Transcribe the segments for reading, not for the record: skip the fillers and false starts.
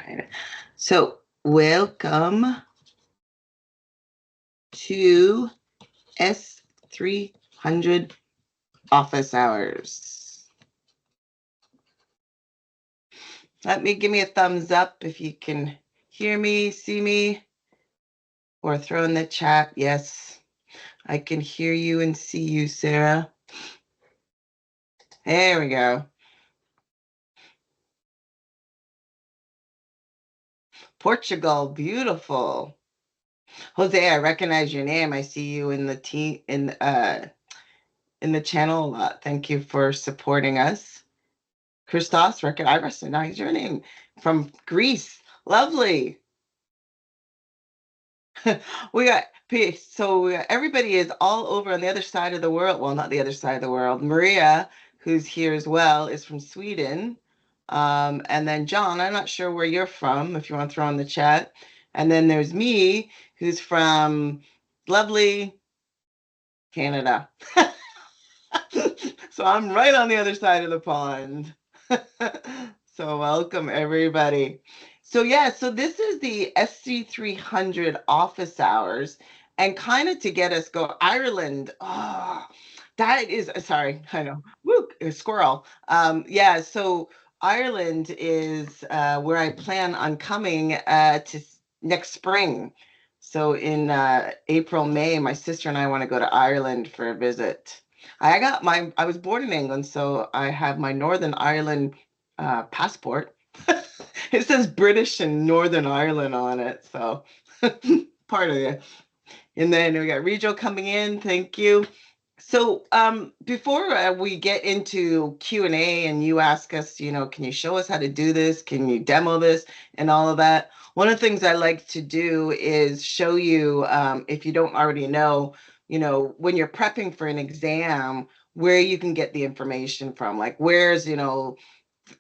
trying to. So, welcome to S-300 office hours. Give me a thumbs up if you can hear me, see me, or throw in the chat. Yes, I can hear you and see you, Sarah. There we go. Portugal, beautiful. Jose, I recognize your name. I see you in the in the channel a lot. Thank you for supporting us. Christos, I recognize your name from Greece. Lovely. We got so everybody is all over on the other side of the world. Well, not the other side of the world. Maria, who's here as well, is from Sweden. And then John, I'm not sure where you're from, if you want to throw in the chat. And then there's me, who's from lovely Canada. So I'm right on the other side of the pond. So welcome everybody. So yeah, so this is the SC-300 office hours, and kind of to get us go Ireland. Oh, that is sorry, I know. Woo, a squirrel. Yeah, so Ireland is where I plan on coming to next spring. So in April, May, my sister and I want to go to Ireland for a visit. I was born in England, so I have my Northern Ireland passport. It says British and Northern Ireland on it, so part of it. And then we got Rejo coming in. Thank you. So before we get into Q&A and you ask us, can you show us how to do this? Can you demo this and all of that? One of the things I like to do is show you, if you don't already know, when you're prepping for an exam, where you can get the information from. Like where's,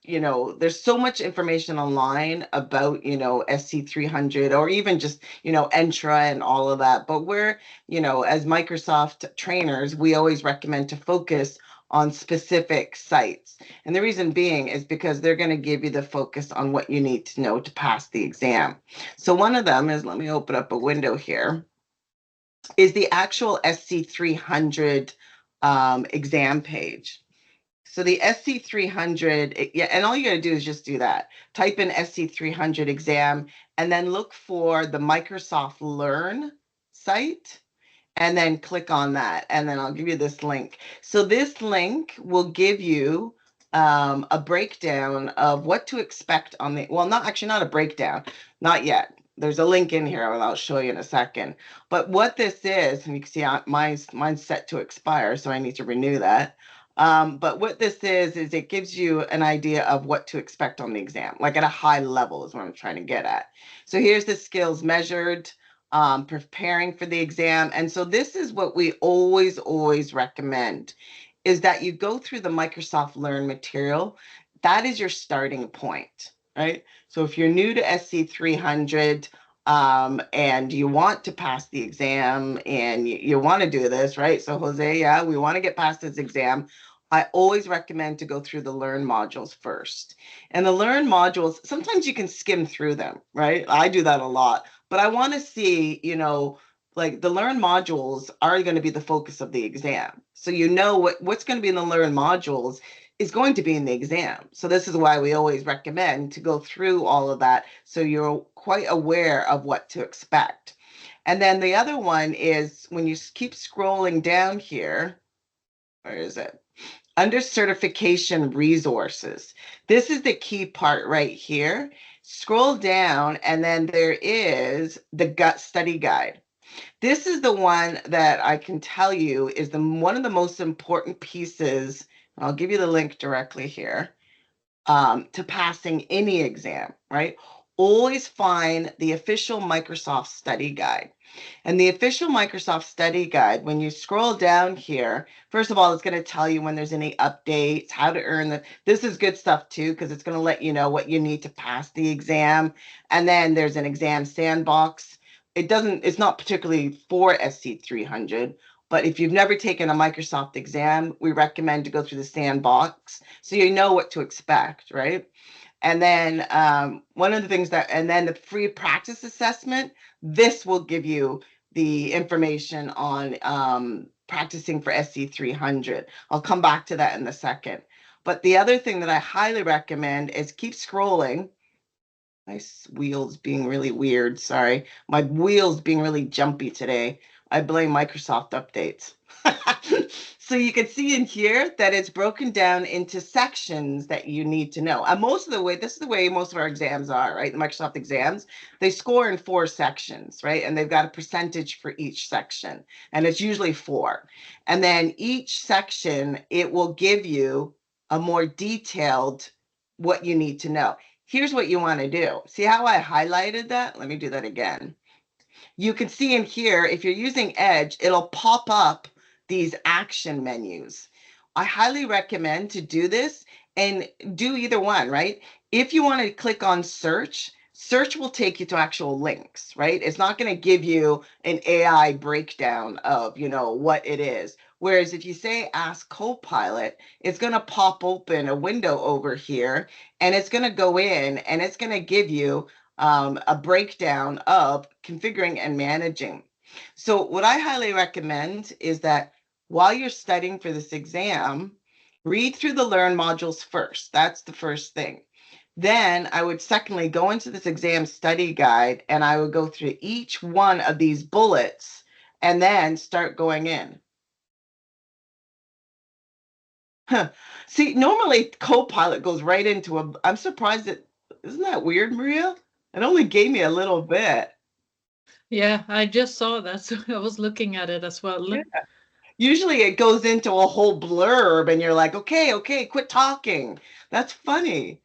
there's so much information online about, SC-300 or even just, Entra and all of that. But we're, as Microsoft trainers, we always recommend to focus on specific sites. And the reason being is because they're going to give you the focus on what you need to know to pass the exam. So one of them is, let me open up a window here, is the actual SC-300 exam page. So the SC-300, yeah, and all you got to do is just do that. Type in SC-300 exam and then look for the Microsoft Learn site and then click on that. And then I'll give you this link. So this link will give you a breakdown of what to expect on the, well, not a breakdown, not yet. There's a link in here and I'll show you in a second. But what this is, and you can see mine's set to expire, so I need to renew that. But what this is it gives you an idea of what to expect on the exam, like at a high level is what I'm trying to get at. So here's the skills measured, preparing for the exam. And so this is what we always recommend, is that you go through the Microsoft Learn material. That is your starting point, right? So if you're new to SC-300, and you want to pass the exam and you want to do this, right? So Jose, yeah, we want to get past this exam. I always recommend to go through the Learn modules first. And the Learn modules, sometimes you can skim through them, right? I do that a lot, but I want to see, like the Learn modules are going to be the focus of the exam. So what's going to be in the Learn modules is going to be in the exam. So this is why we always recommend to go through all of that so you're quite aware of what to expect. And then the other one is when you keep scrolling down here, where is it? Under certification resources. This is the key part right here. Scroll down and then there is the gut study guide. This is the one that I can tell you is one of the most important pieces. I'll give you the link directly here, to passing any exam, right? Always find the official Microsoft study guide. And the official Microsoft study guide, when you scroll down here, first of all, it's going to tell you when there's any updates, how to earn this is good stuff too, because it's going to let you know what you need to pass the exam. And then there's an exam sandbox. It's not particularly for SC-300, but if you've never taken a Microsoft exam, we recommend to go through the sandbox so you know what to expect, right? And then one of the things and then the free practice assessment, this will give you the information on practicing for SC-300. I'll come back to that in a second. But the other thing that I highly recommend is keep scrolling. My wheels being really weird. Sorry. My wheels being really jumpy today. I blame Microsoft updates. So you can see in here that it's broken down into sections that you need to know. And most of the way, this is the way most of our exams are, right? The Microsoft exams, they score in 4 sections, right? And they've got a percentage for each section. And it's usually 4. And then each section, it will give you a more detailed what you need to know. Here's what you want to do. See how I highlighted that? Let me do that again. You can see in here, if you're using Edge, it'll pop up these action menus. I highly recommend to do this and do either one, right? If you want to click on search, search will take you to actual links, right? It's not going to give you an AI breakdown of, what it is. Whereas if you say ask Copilot, it's going to pop open a window over here and it's going to go in and it's going to give you a breakdown of configuring and managing. So what I highly recommend is that while you're studying for this exam, read through the Learn modules first. That's the first thing. Then I would secondly go into this exam study guide and I would go through each one of these bullets and then start going in. Huh. See, normally Copilot goes right into I'm surprised isn't that weird, Maria? It only gave me a little bit. Yeah, I just saw that, so I was looking at it as well. Yeah. Usually it goes into a whole blurb and you're like, okay, quit talking. That's funny.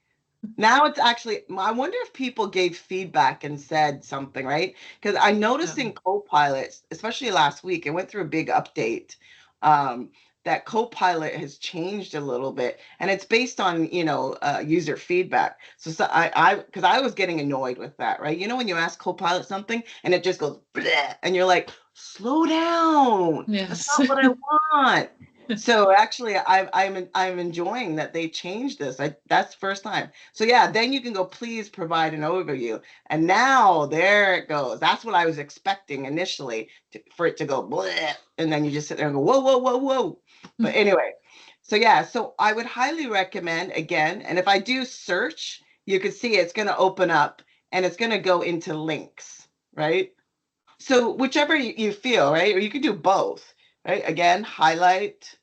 Now it's actually, I wonder if people gave feedback and said something, right? Because I noticed in Copilot, especially last week, it went through a big update. Um, that Copilot has changed a little bit, and it's based on user feedback. So because I was getting annoyed with that, right? When you ask Copilot something and it just goes, bleh, and you're like, slow down. That's Yes. not what I want. So actually, I'm enjoying that they changed this. That's the first time. So yeah, then you can go, please provide an overview. And now there it goes. That's what I was expecting initially for it to go bleh, and then you just sit there and go, whoa, whoa, whoa, whoa. But anyway, so yeah, so I would highly recommend again, and if I do search, you can see it's going to open up and it's going to go into links, right? So whichever you feel, right? Or you can do both, right? Again, highlight,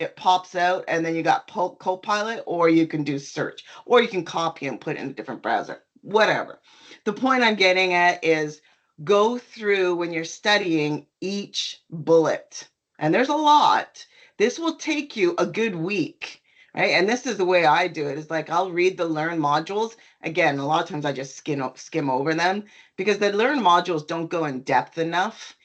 it pops out, and then you got Copilot, or you can do search, or you can copy and put it in a different browser, whatever. The point I'm getting at is go through when you're studying each bullet, and there's a lot. This will take you a good week, right? And this is the way I do it. Is like I'll read the Learn modules. Again, a lot of times I just skim over them because the Learn modules don't go in depth enough.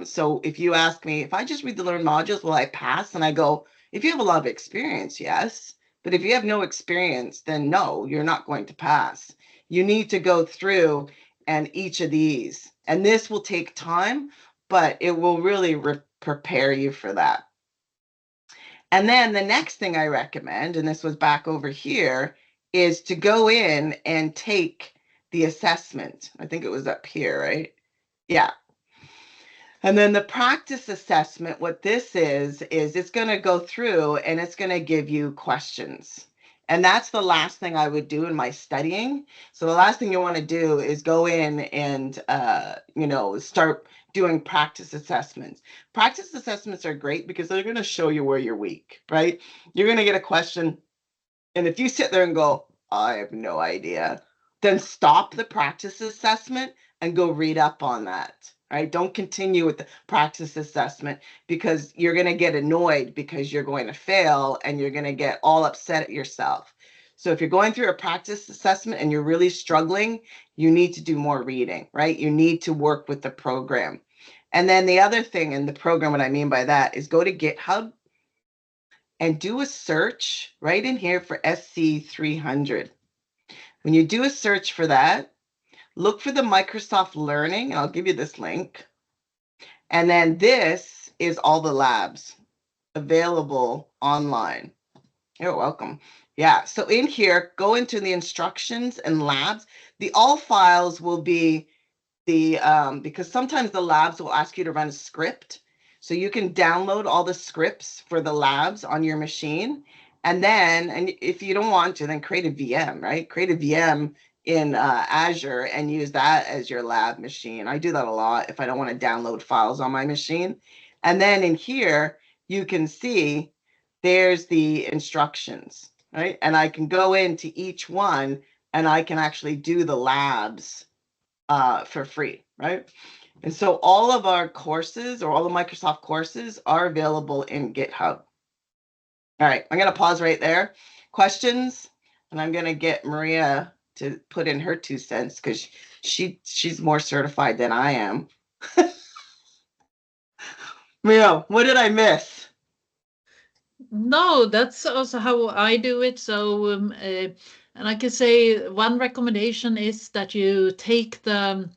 So if you ask me, if I just read the Learn modules, will I pass? And I go, if you have a lot of experience, yes. But if you have no experience, then no, you're not going to pass. You need to go through and each of these. And this will take time, but it will really prepare you for that. And then the next thing I recommend, and this was back over here, is to go in and take the assessment. I think it was up here, right? Yeah. And then the practice assessment, what this is it's going to go through and it's going to give you questions. And that's the last thing I would do in my studying. So the last thing you want to do is go in and, start doing practice assessments. Practice assessments are great because they're going to show you where you're weak, right? You're going to get a question. And if you sit there and go, I have no idea, then stop the practice assessment and go read up on that. Right? Don't continue with the practice assessment because you're going to get annoyed because you're going to fail and you're going to get all upset at yourself. So if you're going through a practice assessment and you're really struggling, you need to do more reading, right? You need to work with the program. And then the other thing in the program, what I mean by that is go to GitHub and do a search right in here for SC-300. When you do a search for that, look for the Microsoft Learning, and I'll give you this link. And then this is all the labs available online. You're welcome. Yeah, so in here, go into the instructions and labs. The all files will be the because sometimes the labs will ask you to run a script. So you can download all the scripts for the labs on your machine. And if you don't want to, then create a VM, right? Create a VM in Azure and use that as your lab machine. I do that a lot if I don't want to download files on my machine. And then in here, you can see there's the instructions, right? And I can go into each one and I can actually do the labs for free, right? And so all of our courses or all the Microsoft courses are available in GitHub. All right, I'm going to pause right there. Questions? And I'm going to get Maria to put in her 2 cents because she's more certified than I am. Maria, what did I miss? No, that's also how I do it. So, and I can say one recommendation is that you take the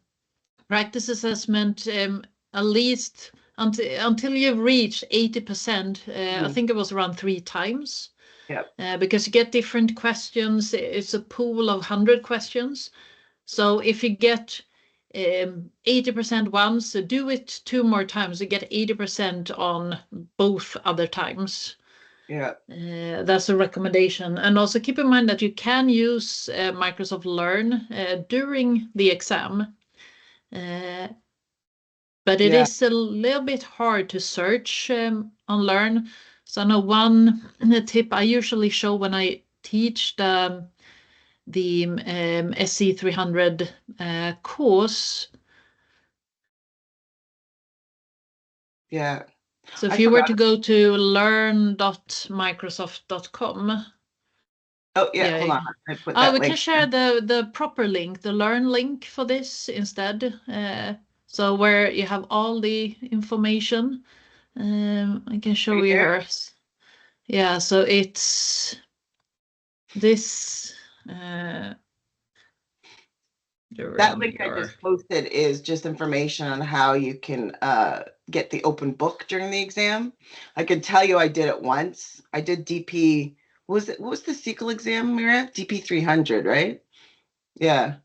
practice assessment at least until you've reached 80%. I think it was around 3 times. Yep. Because you get different questions. It's a pool of 100 questions. So if you get 80% once, do it 2 more times. You get 80% on both other times. Yeah. That's a recommendation. And also keep in mind that you can use Microsoft Learn during the exam. But it is a little bit hard to search on Learn. So I know one tip I usually show when I teach the SC-300 course. Yeah. So if you were to go to learn.microsoft.com. Oh, yeah, hold on. I put that We link. can share the proper link, the Learn link for this instead. So where you have all the information. I can show you here. Yeah, so it's this. That link I just posted is just information on how you can get the open book during the exam. I can tell you I did it once. I did DP. What was the SQL exam, Mira? DP 300, right? Yeah.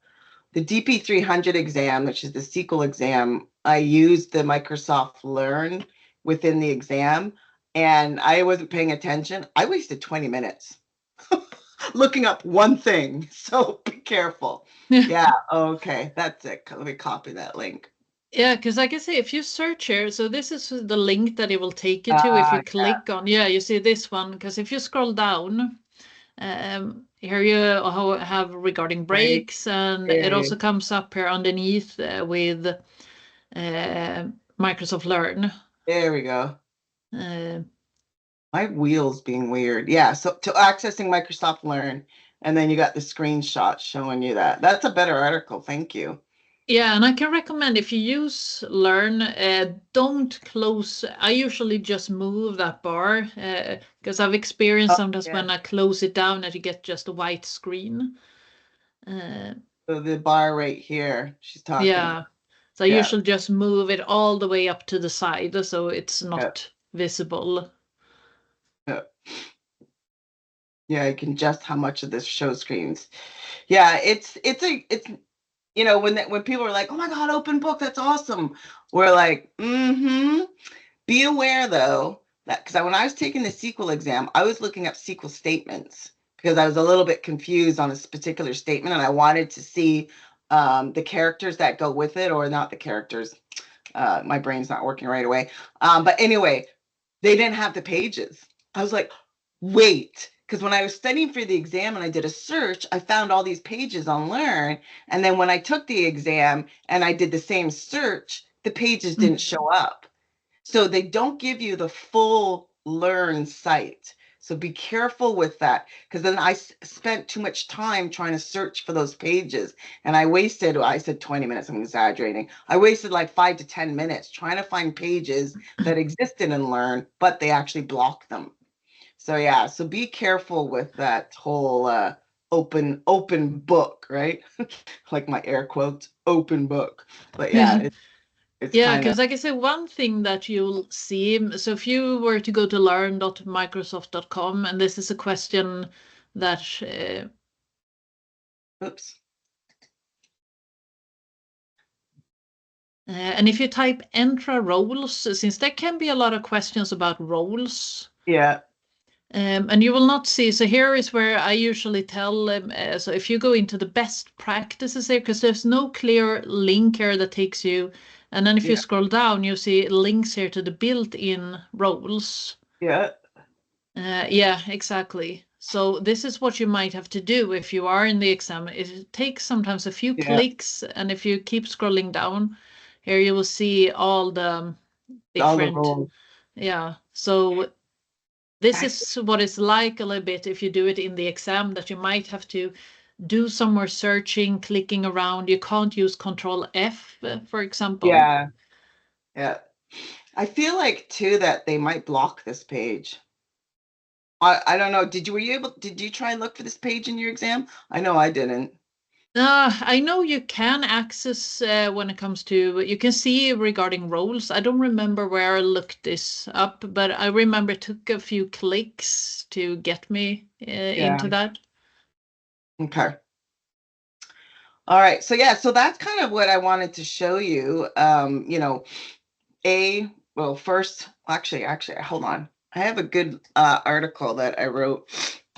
The DP 300 exam, which is the SQL exam, I used the Microsoft Learn within the exam and I wasn't paying attention. I wasted 20 minutes looking up one thing. So be careful. Yeah. Okay. That's it. Let me copy that link. Yeah, because I can say if you search here, so this is the link that it will take you to if you click on, you see this one, because if you scroll down, here you have regarding breaks, and it also comes up here underneath with Microsoft Learn. There we go. My wheel's being weird. Yeah, so to accessing Microsoft Learn, and then you got the screenshot showing you that. That's a better article. Thank you. Yeah, and I can recommend if you use Learn, don't close. I usually just move that bar because I've experienced sometimes when I close it down that you get just a white screen. So the bar right here, she's talking. Yeah, so I usually just move it all the way up to the side so it's not visible. Yeah, I can adjust how much of this show screens. Yeah, it's when people are like, "Oh my God, open book, that's awesome." We're like, "Mm-hmm." Be aware though that because when I was taking the SQL exam, I was looking up SQL statements because I was a little bit confused on this particular statement and I wanted to see the characters that go with it or not the characters. My brain's not working right away. But anyway, they didn't have the pages. I was like, wait, because when I was studying for the exam and I did a search, I found all these pages on Learn. And then when I took the exam and I did the same search, the pages didn't show up. So they don't give you the full Learn site. So be careful with that because then I spent too much time trying to search for those pages and I said 20 minutes, I'm exaggerating. I wasted like 5 to 10 minutes trying to find pages that existed in Learn, but they actually blocked them. So yeah, so be careful with that whole open book, right? Like my air quotes, open book. But yeah, It's Yeah, kind of, because like I say, one thing that you'll see, so if you were to go to learn.microsoft.com, and this is a question that, oops. and if you type Entra roles, since there can be a lot of questions about roles, Yeah. and you will not see, so here is where I usually tell them, so if you go into the best practices there, because there's no clear link here that takes you, and then if you Yeah. scroll down, you see links here to the built-in roles. Yeah. Yeah, exactly. So this is what you might have to do if you are in the exam. It takes sometimes a few Yeah. clicks, and if you keep scrolling down, here you will see all the All the different, roles. yeah. So this Actually, is what it's like a little bit if you do it in the exam, that you might have to do some more searching, clicking around. You can't use Control F, for example. yeah. Yeah. I feel like too that they might block this page. I don't know. Did you try and look for this page in your exam? I know I didn't. I know you can access when it comes to, you can see regarding roles. I don't remember where I looked this up, but I remember it took a few clicks to get me Yeah. into that. Okay. All right. So yeah, so that's kind of what I wanted to show you. Well, first, actually, hold on. I have a good article that I wrote.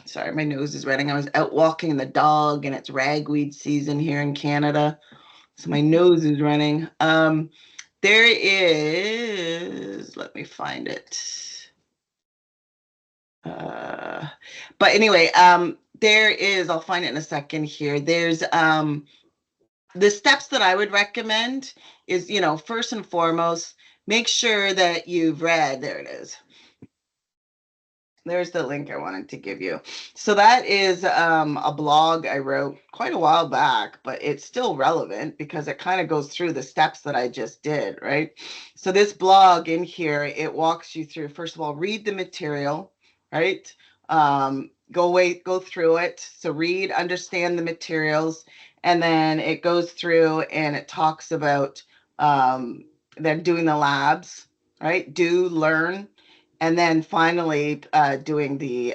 Sorry, my nose is running. I was out walking the dog, and it's ragweed season here in Canada, so my nose is running. There is. Let me find it. Uh, but anyway, there is. I'll find it in a second here. There's the steps that I would recommend is, first and foremost, make sure that you've read. There it is. There's the link I wanted to give you. So that is a blog I wrote quite a while back, but it's still relevant because it kind of goes through the steps that I just did, right? So this blog in here, it walks you through, first of all, read the material, right? Go through it. So read, understand the materials, and then it goes through and it talks about then doing the labs, right? Do, learn, and then finally doing the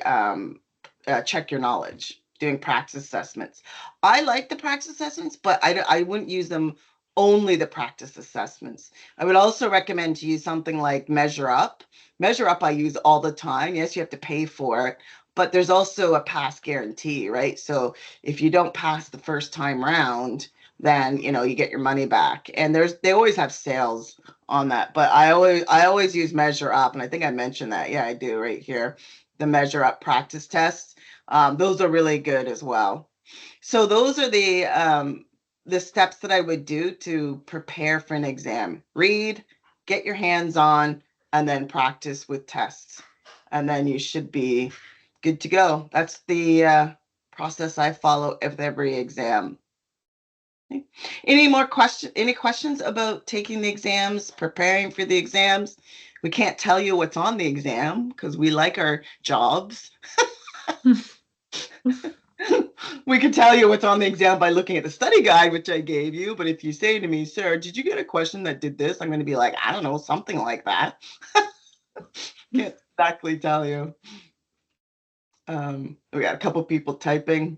check your knowledge, doing practice assessments. I like the practice assessments, but I wouldn't use them only the practice assessments. I would also recommend to use something like Measure Up. Measure Up I use all the time. Yes, you have to pay for it, but there's also a pass guarantee, right? So if you don't pass the first time round, then you get your money back. And they always have sales on that. But I always use Measure Up, and I think I mentioned that. Yeah, I do right here. The Measure Up practice tests. Those are really good as well. So those are the steps that I would do to prepare for an exam. Read, get your hands on, and then practice with tests. And then you should be good to go. That's the process I follow with every exam. Any questions about taking the exams, preparing for the exams? We can't tell you what's on the exam because we like our jobs. We can tell you what's on the exam by looking at the study guide, which I gave you. But if you say to me, Sarah, did you get a question that did this? I'm going to be like, I don't know, something like that. Can't exactly tell you. We got a couple people typing.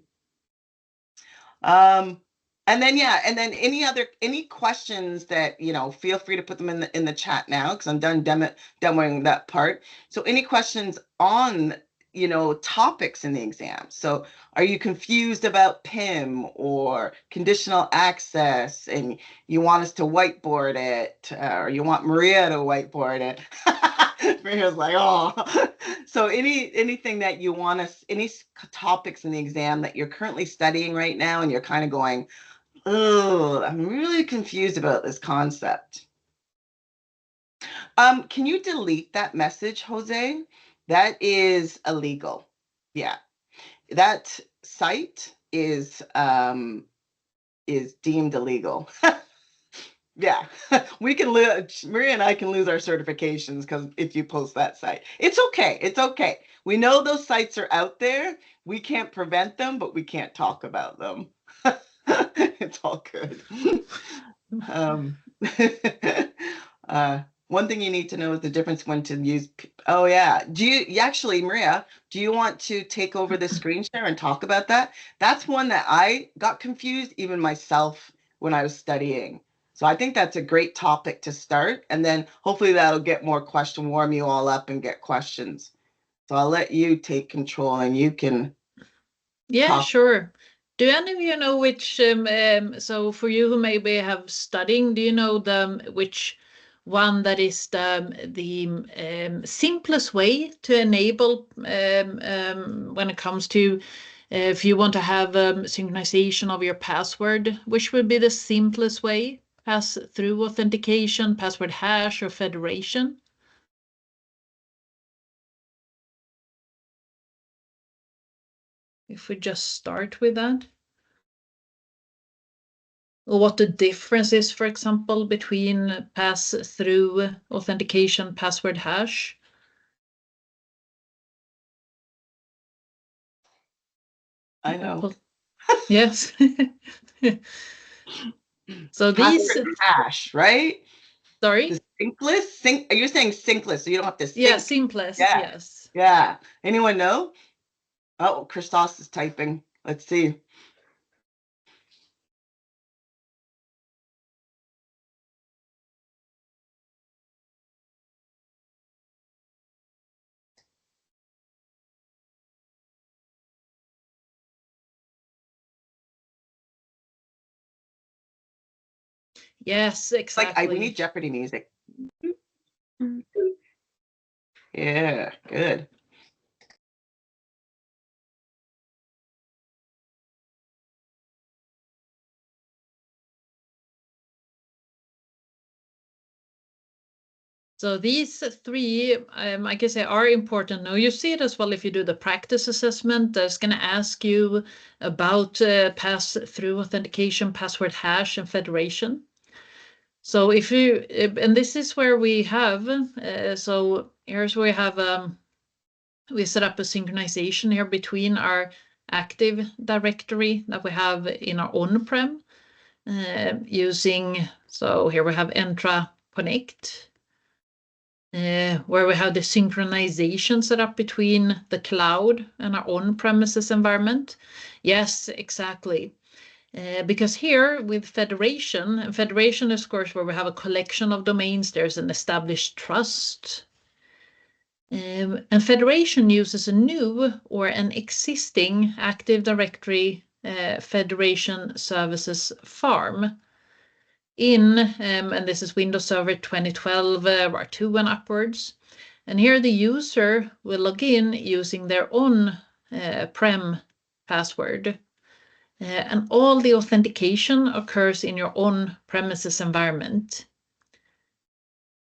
Um, and then any questions that feel free to put them in the chat now because I'm done demoing that part. So any questions on topics in the exam? So are you confused about PIM or conditional access, and you want us to whiteboard it, or you want Maria to whiteboard it? Maria's like, oh. So anything that you want us, any topics in the exam that you're currently studying right now, and you're kind of going, oh, I'm really confused about this concept. Can you delete that message, Jose? That is illegal. Yeah, that site is deemed illegal. Yeah, we can lose. Maria and I can lose our certifications because if you post that site, it's okay. It's okay. We know those sites are out there. We can't prevent them, but we can't talk about them. It's all good. One thing you need to know is the difference when to use. Oh yeah. Do you actually, Maria, do you want to take over the screen share and talk about that? That's one that I got confused even myself when I was studying. So I think that's a great topic to start. And then hopefully that'll get more warm you all up and get questions. So I'll let you take control and you can Yeah, talk. sure. Do any of you know which, so for you who maybe have studying, do you know which one that is the simplest way to enable when it comes to if you want to have synchronization of your password, which would be the simplest way? Pass through authentication, password hash, or federation? If we just start with that. Or what the difference is, for example, between pass-through authentication, password hash. I know. Yes. So these, Password hash, right? The sorry? sync list? You're saying sync list, so you don't have to Yeah, sync. simplest, Yeah. yes. Yeah. Anyone know? Oh, Christos is typing. Let's see. Yes, Like we need exactly. Jeopardy music. Yeah, good. So these three, I can say, are important. Now you see it as well if you do the practice assessment. That's going to ask you about pass-through authentication, password hash, and federation. So if you, and this is where we have, so here's where we have, we set up a synchronization here between our Active Directory that we have in our on-prem using, so here we have Entra Connect. Where we have the synchronization set up between the cloud and our on-premises environment. Yes, exactly. Because here with federation, and federation is of course where we have a collection of domains, there's an established trust. And federation uses a new or an existing Active Directory federation services farm and this is Windows Server 2012 R2 and upwards. And here the user will log in using their own prem password. And all the authentication occurs in your own premises environment.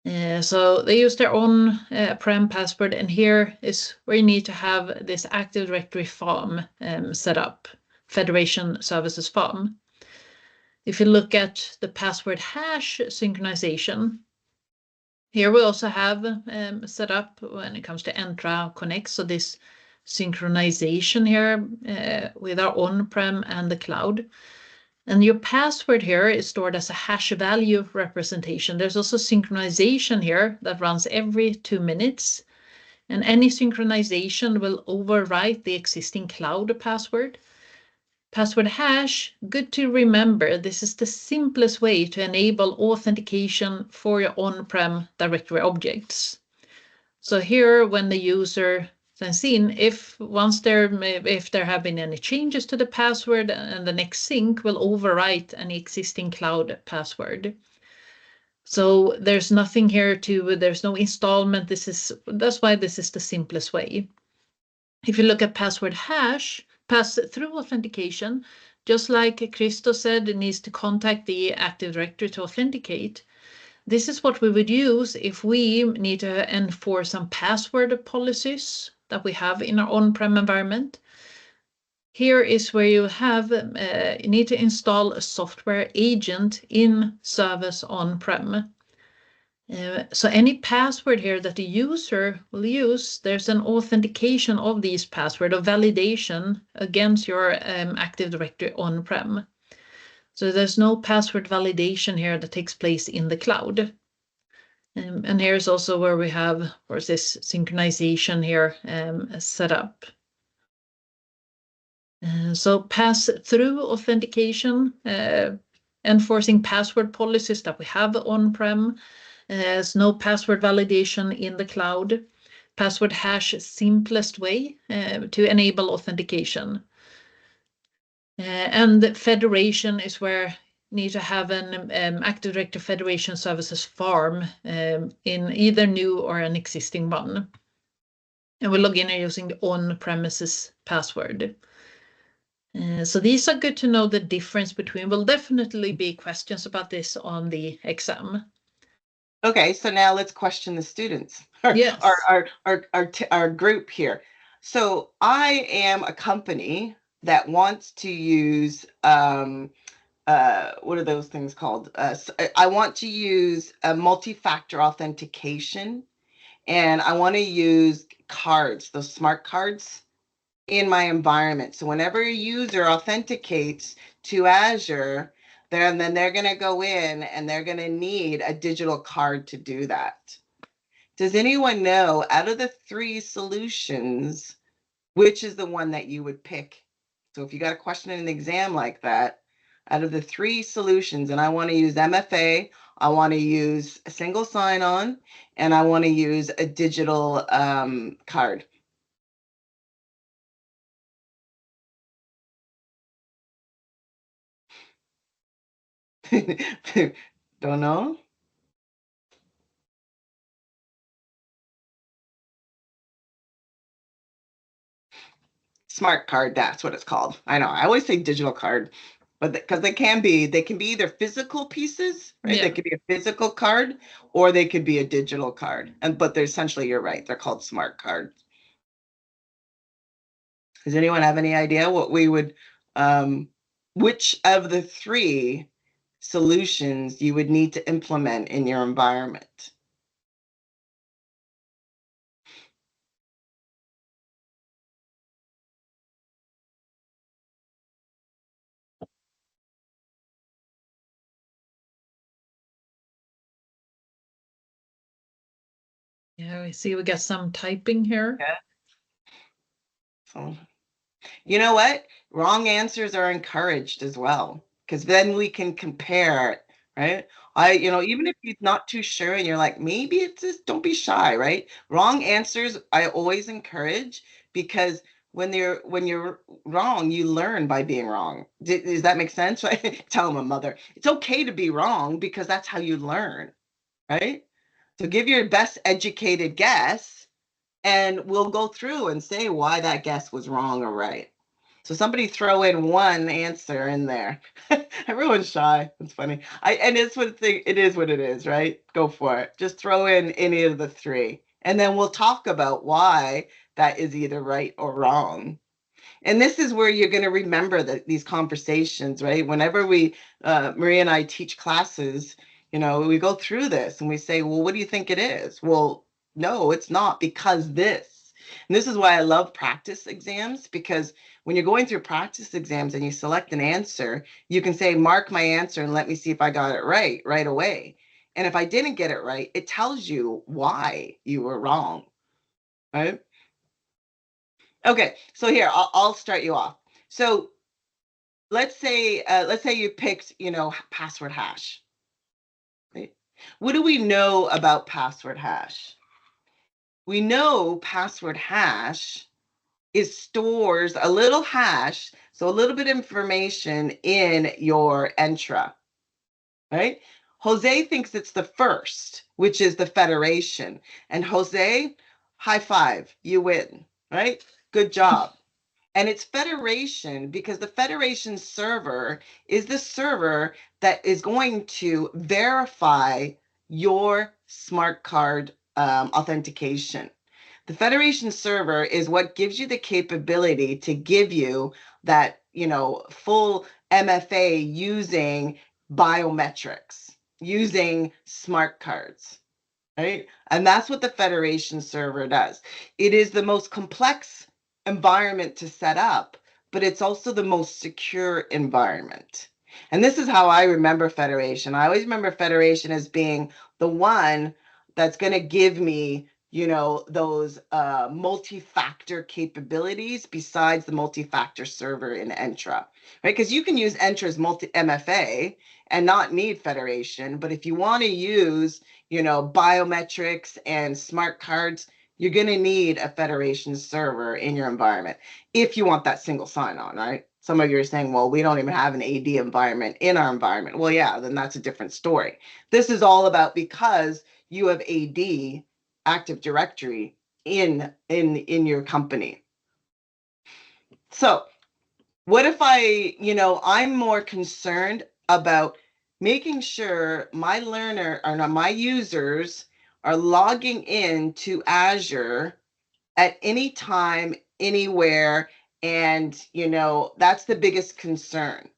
So they use their own prem password, and here is where you need to have this Active Directory farm set up, Federation Services farm. If you look at the password hash synchronization, here we also have set up when it comes to Entra Connect, so this synchronization here with our on-prem and the cloud. And your password here is stored as a hash value representation. There's also synchronization here that runs every 2 minutes. And any synchronization will overwrite the existing cloud password. Password hash, good to remember, this is the simplest way to enable authentication for your on-prem directory objects. So here, when the user signs in, if there have been any changes to the password, and the next sync will overwrite any existing cloud password. So there's nothing here there's no installment. That's why this is the simplest way. If you look at password hash, pass-through authentication, just like Christo said, it needs to contact the Active Directory to authenticate. This is what we would use if we need to enforce some password policies that we have in our on-prem environment. Here is where you need to install a software agent in service on-prem. So any password here that the user will use, there's an authentication of these password, or validation against your Active Directory on-prem. So there's no password validation here that takes place in the cloud. And here's also where we have, of course, this synchronization here set up. So pass-through authentication, enforcing password policies that we have on-prem. There's no password validation in the cloud. Password hash simplest way to enable authentication. And federation is where you need to have an Active Directory Federation Services farm in either new or an existing one. And we log in using the on-premises password. So these are good to know the difference between. Will definitely be questions about this on the exam. Okay, so now let's question the students, Yes. our group here. So I am a company that wants to use what are those things called? I want to use a multi-factor authentication, and I want to use cards, those smart cards, in my environment. So whenever a user authenticates to Azure, then they're going to go in and they're going to need a digital card to do that. Does anyone know, out of the three solutions, which is the one that you would pick? So if you got a question in an exam like that, out of the three solutions, and I want to use MFA, I want to use a single sign-on, and I want to use a digital card. Don't know? Smart card, that's what it's called. I know. I always say digital card, but because they can be either physical pieces, right? Yeah. They could be a physical card or they could be a digital card. But they're essentially, you're right, they're called smart cards. Does anyone have any idea what we would which of the three solutions you would need to implement in your environment? Yeah, we see we got some typing here. Yeah. So, you know what? Wrong answers are encouraged as well, because then we can compare it, right? Even if you're not too sure and you're like, maybe it's just, don't be shy, right? Wrong answers, I always encourage, because when you're wrong, you learn by being wrong. Does that make sense? Right? Tell my mother, it's okay to be wrong because that's how you learn, right? So give your best educated guess, and we'll go through and say why that guess was wrong or right. So somebody throw in one answer in there. Everyone's shy. It's funny. And it is what it is, right? Go for it. Just throw in any of the three. And then we'll talk about why that is either right or wrong. And this is where you're going to remember these conversations, right? Whenever Maria and I teach classes, we go through this and we say, well, what do you think it is? Well, no, it's not, because this. And this is why I love practice exams, because when you're going through practice exams and you select an answer, you can say, mark my answer and let me see if I got it right away. And if I didn't get it right, it tells you why you were wrong, right? Okay, so here, I'll start you off. So let's say you picked, password hash. Right? What do we know about password hash? We know password hash is stores a little hash, so a little bit of information in your entra, right? Jose thinks it's the first, which is the federation. And Jose, high five, you win, right? Good job. And it's federation because the federation server is the server that is going to verify your smart card authentication. The federation server is what gives you the capability to give you that, full MFA using biometrics, using smart cards, right? And that's what the federation server does. It is the most complex environment to set up, but it's also the most secure environment. And this is how I remember federation. I always remember federation as being the one that's going to give me, you know, those multi-factor capabilities besides the multi-factor server in Entra, right? Because you can use Entra's multi-MFA and not need federation. But if you want to use, you know, biometrics and smart cards, you're going to need a federation server in your environment if you want that single sign-on, right? Some of you are saying, well, we don't even have an AD environment in our environment. Well, yeah, then that's a different story. This is all about because you have AD, Active Directory, in your company. So what if I'm more concerned about making sure my learner or not my users are logging in to Azure at any time, anywhere, and that's the biggest concern,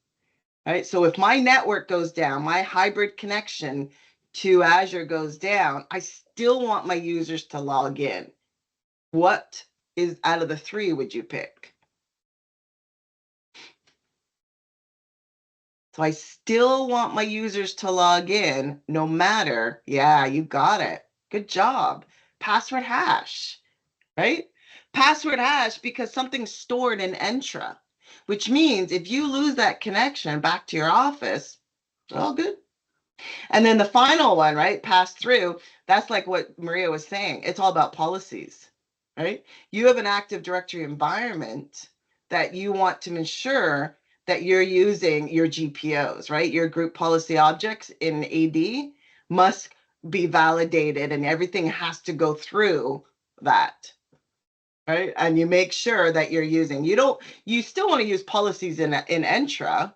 right? So if my network goes down, my hybrid connection to Azure goes down, I still want my users to log in. What is out of the three would you pick? So I still want my users to log in no matter, yeah, you got it. Good job. Password hash, right? Password hash because something's stored in Entra, which means if you lose that connection back to your office, it's all good. And then the final one, right? Pass through. That's like what Maria was saying. It's all about policies, right? You have an Active Directory environment that you want to ensure that you're using your GPOs, right? Your group policy objects in AD must be validated and everything has to go through that, right? And you make sure that you're using, you still want to use policies in Entra,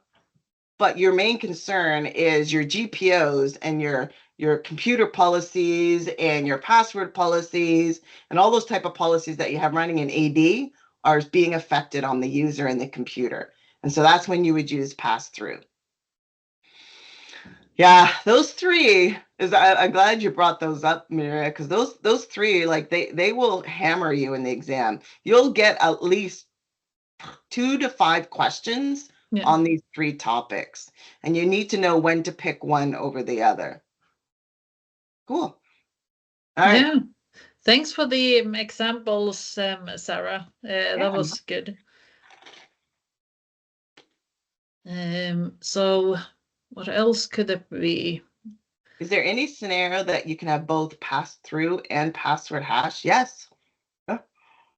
but your main concern is your GPOs and your computer policies and your password policies and all those type of policies that you have running in AD are being affected on the user and the computer. And so that's when you would use pass through. Yeah, those three I'm glad you brought those up, Maria, because those three, like they will hammer you in the exam. You'll get at least 2 to 5 questions on these three topics, and you need to know when to pick one over the other. Cool. All right. Yeah. Thanks for the examples, Sarah. That was good. So what else could it be? Is there any scenario that you can have both pass through and password hash? Yes.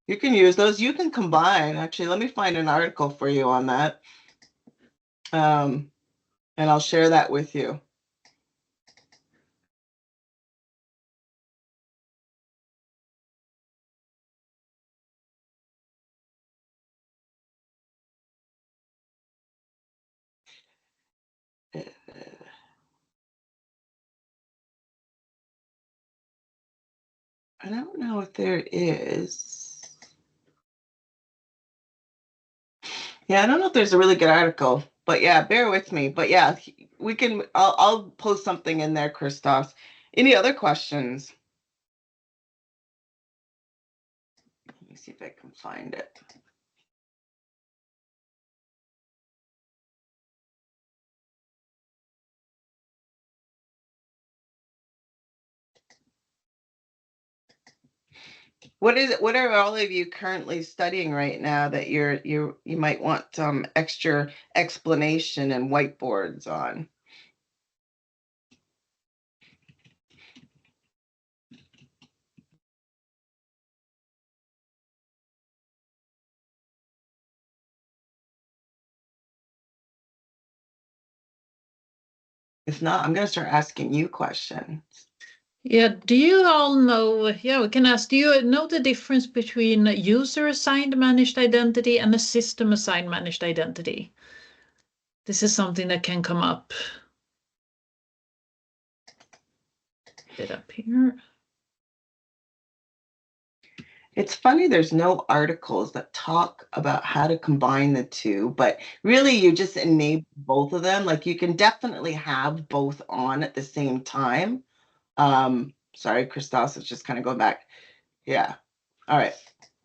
You can use those. You can combine. Actually, let me find an article for you on that. And I'll share that with you. I don't know if there is. Yeah, I don't know if there's a really good article, but yeah, bear with me. But yeah, we can. I'll post something in there, Christos. Any other questions? Let me see if I can find it. What is it? What are all of you currently studying right now that you might want some extra explanation and whiteboards on? If not, I'm going to start asking you questions. Yeah, do you all know, we can ask, do you know the difference between user-assigned managed identity and a system-assigned managed identity? This is something that can come up. Get up here. It's funny there's no articles that talk about how to combine the two, but really you just enable both of them. Like you can definitely have both on at the same time. Sorry, Christos, it's just kind of going back. Yeah. All right.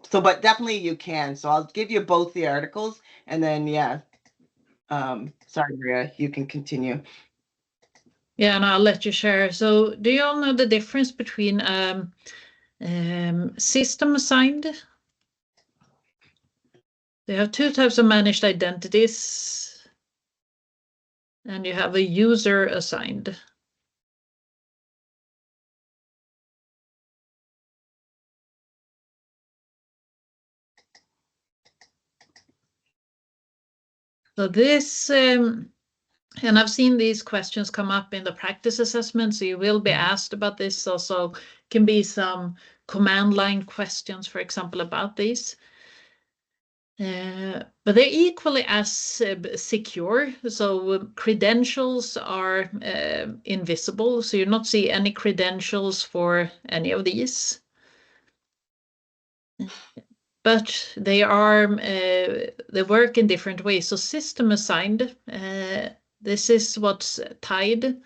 So, but definitely you can. So I'll give you both the articles and then, yeah. Sorry, Maria, you can continue. Yeah, and I'll let you share. So do you all know the difference between system assigned? They have two types of managed identities, and you have a user assigned. So this, and I've seen these questions come up in the practice assessment, so you will be asked about this. Also, can be some command line questions, for example, about these. But they're equally as secure. So credentials are invisible, so you not see any credentials for any of these. But they are they work in different ways. So system assigned, this is what's tied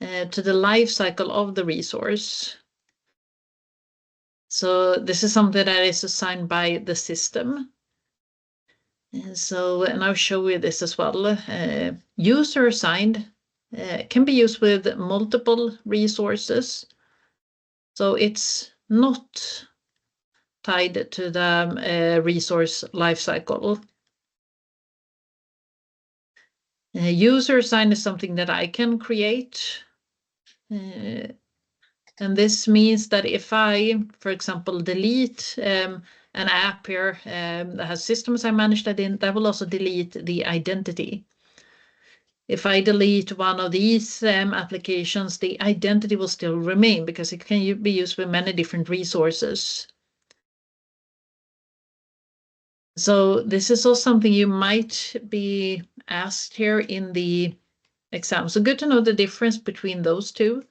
to the life cycle of the resource. So this is something that is assigned by the system. And I'll show you this as well. User assigned can be used with multiple resources. So it's not tied to the resource lifecycle. User assigned is something that I can create. And this means that if I, for example, delete an app here that has system assigned managed identity, that will also delete the identity. If I delete one of these applications, the identity will still remain because it can be used with many different resources. So this is also something you might be asked here in the exam. So good to know the difference between those two.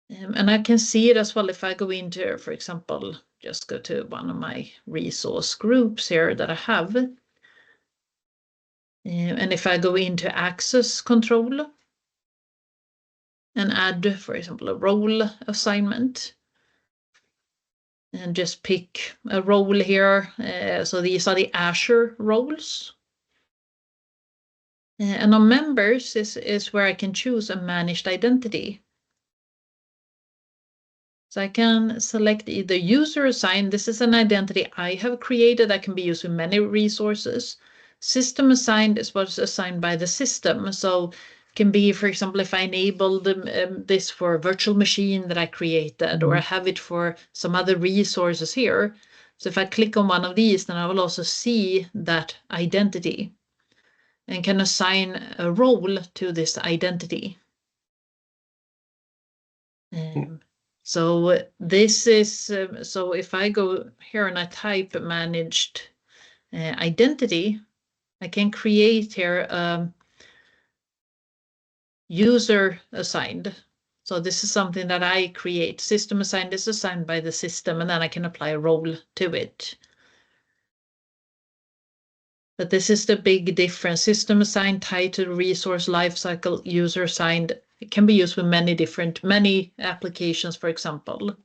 And I can see it as well if I go into, for example, just go to one of my resource groups here that I have. And if I go into access control and add, for example, a role assignment, and just pick a role here. So these are the Azure roles. And on members is where I can choose a managed identity. So I can select either user assigned. This is an identity I have created that can be used with many resources. System assigned is what's assigned by the system. So it can be, for example, if I enable this for a virtual machine that I created, or I have it for some other resources here. So if I click on one of these, then I will also see that identity and can assign a role to this identity. So this is, so if I go here and I type managed identity, I can create here user assigned. So this is something that I create. System assigned is assigned by the system, and then I can apply a role to it. But this is the big difference. System assigned tied to the resource lifecycle, user assigned. It can be used with many applications, for example.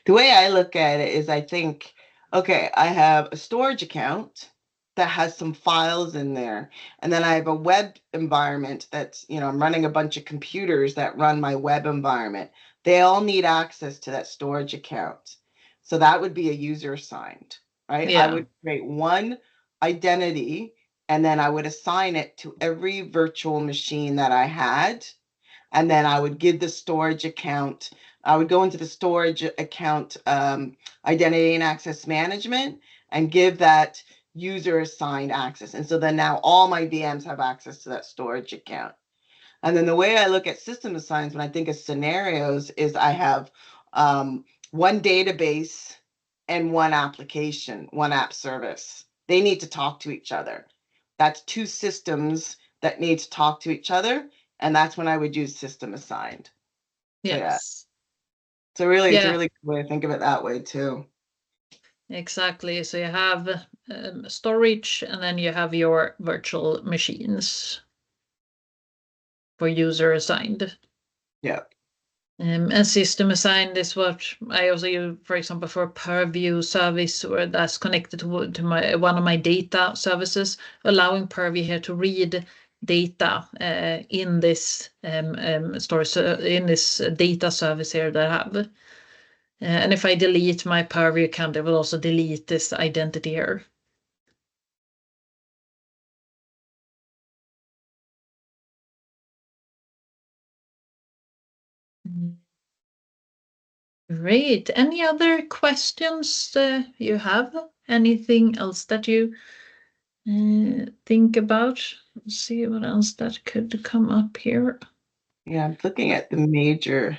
The way I look at it is I think, okay, I have a storage account that has some files in there. And then I have a web environment that's, I'm running a bunch of computers that run my web environment. They all need access to that storage account. So that would be a user assigned, right? Yeah. I would create one identity and then I would assign it to every virtual machine that I had. And then I would give the storage account, I would go into the storage account identity and access management and give that user assigned access. And so then now all my VMs have access to that storage account. And then the way I look at system assigns when I think of scenarios is I have one database and one application, one app service. They need to talk to each other. That's two systems that need to talk to each other. And that's when I would use system assigned. So, yeah. Yes. So really, it's a really good way to think of it that way too. Exactly. So you have storage, and then you have your virtual machines for user assigned. Yeah. And system assigned is what I also use, for example, for Purview service, or that's connected to my one of my data services, allowing Purview here to read data in this storage in this data service here that I have. And if I delete my Purview account, it will also delete this identity here. Great. Any other questions you have? Anything else that you think about? Let's see what else that could come up here. Yeah, I'm looking at the major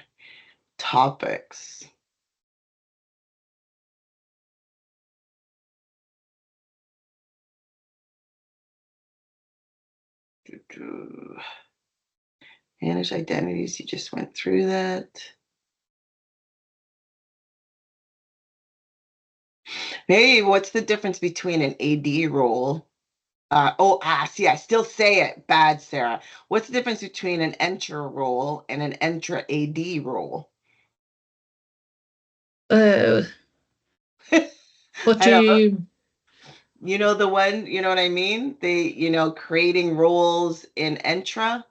topics. Manage identities, you just went through that. Hey, what's the difference between an AD role? See, I still say it bad, Sarah. What's the difference between an Entra role and an Entra AD role? What I do know. you? You know the one, you know what I mean? Creating roles in Entra,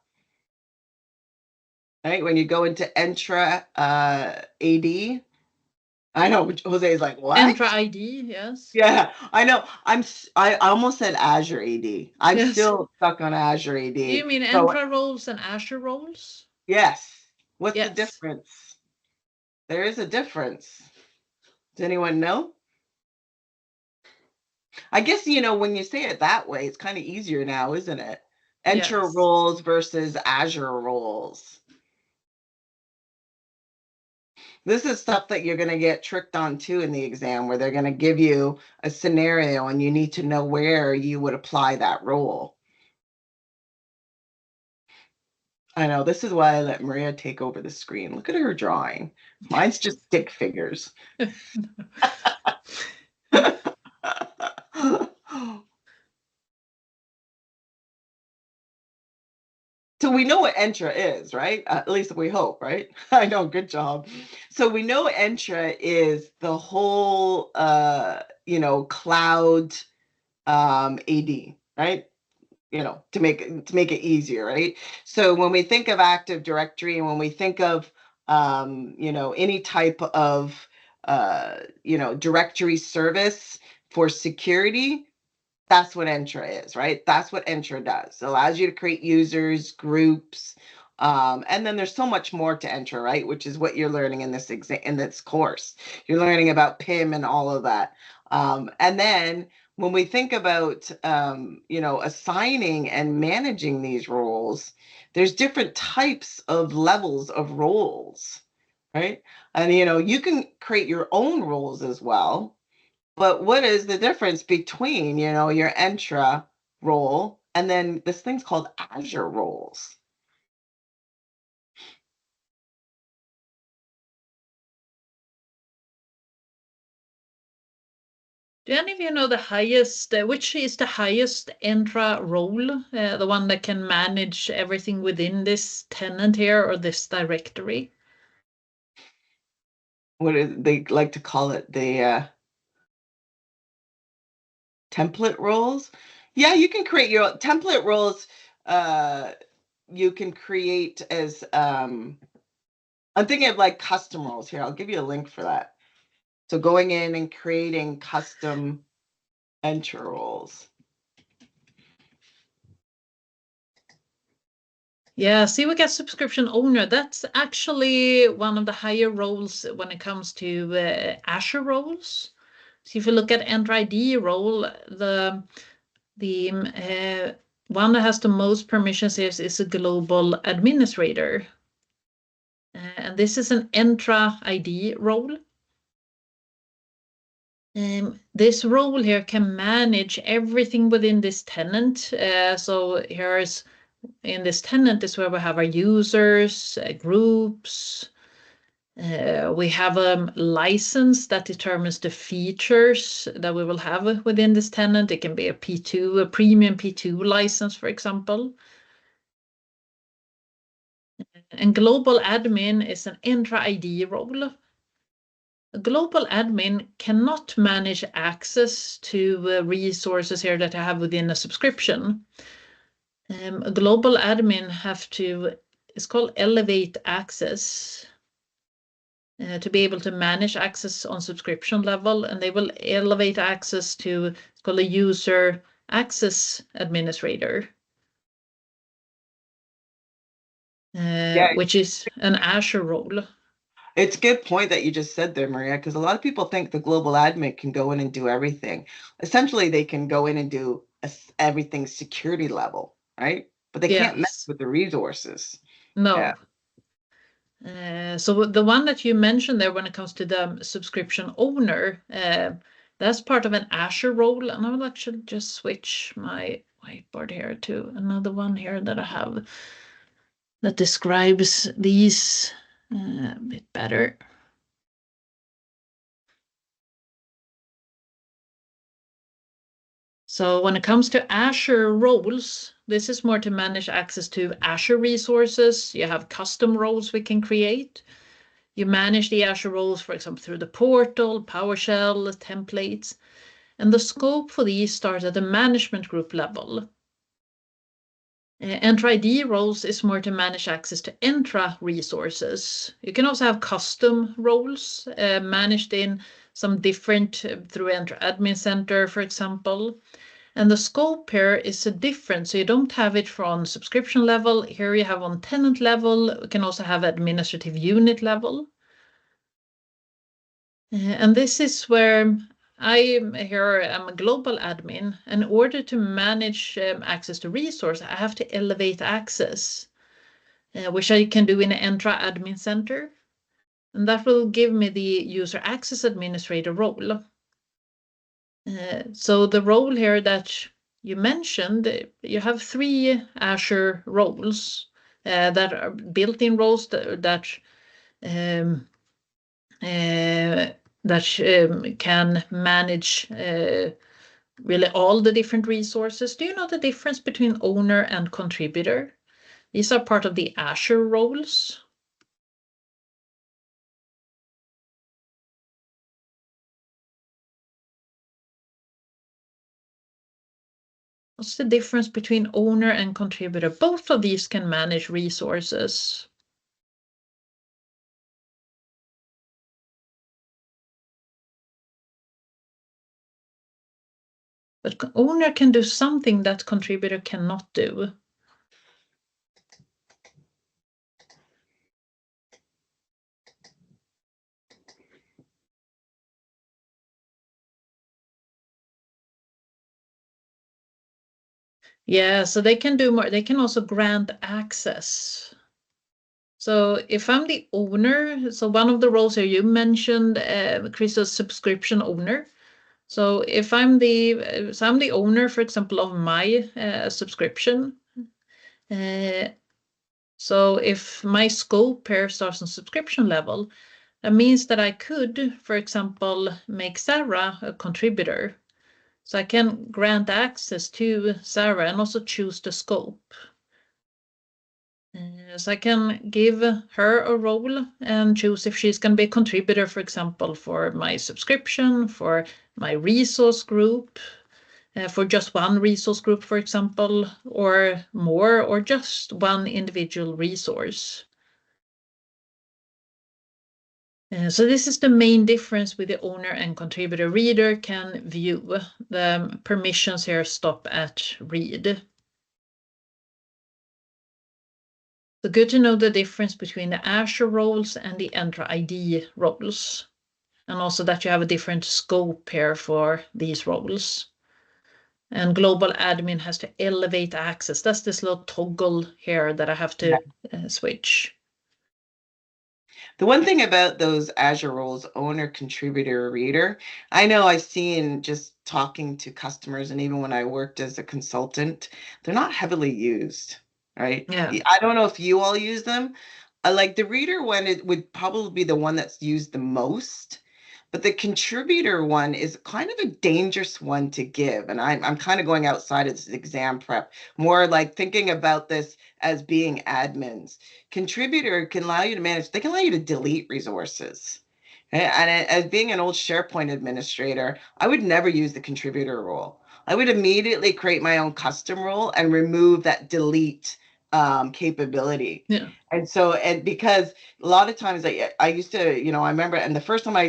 right? When you go into Entra AD. I know Jose's like, what? Entra ID, yes. Yeah, I know. I almost said Azure AD. I'm Yes. still stuck on Azure Do you AD. mean So Entra roles and Azure roles? yes, what's the Yes. difference? There is a difference. Does anyone know? I guess when you say it that way, it's kind of easier now, isn't it? Entra Yes. roles versus Azure roles. This is stuff that you're going to get tricked on too in the exam, where they're going to give you a scenario and you need to know where you would apply that role. I know, this is why I let Maria take over the screen. Look at her drawing. Mine's just stick figures. So we know what Entra is, right? At least we hope, right? I know, good job. So we know Entra is the whole cloud AD, right? To make it easier, right? So when we think of Active Directory, and when we think of any type of directory service for security, that's what Entra is, right? That's what Entra does. It allows you to create users, groups, and then there's so much more to Entra, right? Which is what you're learning in this course. You're learning about PIM and all of that. And then when we think about assigning and managing these roles, there's different types of levels of roles, right? And you can create your own roles as well. But what is the difference between, your Entra role and then this thing's called Azure roles? Do any of you know the highest, which is the highest Entra role, the one that can manage everything within this tenant here or this directory? What is they like to call it? The template roles? Yeah, you can create your template roles. You can create as I'm thinking of like custom roles here. I'll give you a link for that. So going in and creating custom Entra roles. Yeah, see, we get subscription owner. That's actually one of the higher roles when it comes to Azure roles. So if you look at Entra ID role, the one that has the most permissions is a global administrator. And this is an Entra ID role. This role here can manage everything within this tenant. So here's in this tenant is where we have our users, groups. We have a license that determines the features that we will have within this tenant. It can be a P2, a premium P2 license, for example. And global admin is an Entra ID role. A global admin cannot manage access to resources here that I have within a subscription. A global admin have to, it's called elevate access, to be able to manage access on subscription level, and they will elevate access to, it's called a user access administrator, which is an Azure role. It's a good point that you just said there, Maria, because a lot of people think the global admin can go in and do everything. Essentially, they can go in and do everything security level, right? But they can't mess Yes. with the resources. No. Yeah. So the one that you mentioned there when it comes to the subscription owner, that's part of an Azure role. And I will actually just switch my whiteboard here to another one here that I have that describes these a bit better. So when it comes to Azure roles, this is more to manage access to Azure resources. You have custom roles we can create. You manage the Azure roles, for example, through the portal, PowerShell, templates. And the scope for these starts at the management group level. Entra ID roles is more to manage access to Entra resources. You can also have custom roles managed in some different through Entra Admin Center, for example. And the scope here is different, so you don't have it from subscription level. Here you have on tenant level. You can also have administrative unit level. And this is where I am a global admin. In order to manage access to resource, I have to elevate access, which I can do in an Entra Admin Center. And that will give me the user access administrator role. So the role here that you mentioned, you have 3 Azure roles that are built-in roles that can manage really all the different resources. Do you know the difference between owner and contributor? These are part of the Azure roles. What's the difference between owner and contributor? Both of these can manage resources. But owner can do something that contributor cannot do. Yeah, so they can do more. They can also grant access. So if I'm the owner, so one of the roles here you mentioned, Chris's subscription owner. So if I'm the owner, for example, of my subscription. So if my scope here starts on subscription level, that means that I could, for example, make Sarah a contributor. So I can grant access to Sarah and also choose the scope. So I can give her a role and choose if she's going to be a contributor, for example, for my subscription, for my resource group, for just one resource group, for example, or more, or just one individual resource. So this is the main difference with the owner and contributor. Reader can view. The permissions here stop at read. So good to know the difference between the Azure roles and the Entra ID roles. And also that you have a different scope here for these roles. And global admin has to elevate access. That's this little toggle here that I have to switch. The one thing about those Azure roles, owner, contributor, reader, I know I've seen just talking to customers, and even when I worked as a consultant, they're not heavily used, right? Yeah. I don't know if you all use them. Like the reader one, it would probably be the one that's used the most. But the contributor one is kind of a dangerous one to give. And I'm kind of going outside of this exam prep, more like thinking about this as being admins. Contributor can allow you to manage, they can allow you to delete resources. And as being an old SharePoint administrator, I would never use the contributor role. I would immediately create my own custom role and remove that delete capability. Yeah. And so, and because a lot of times I used to, I remember, and the first time I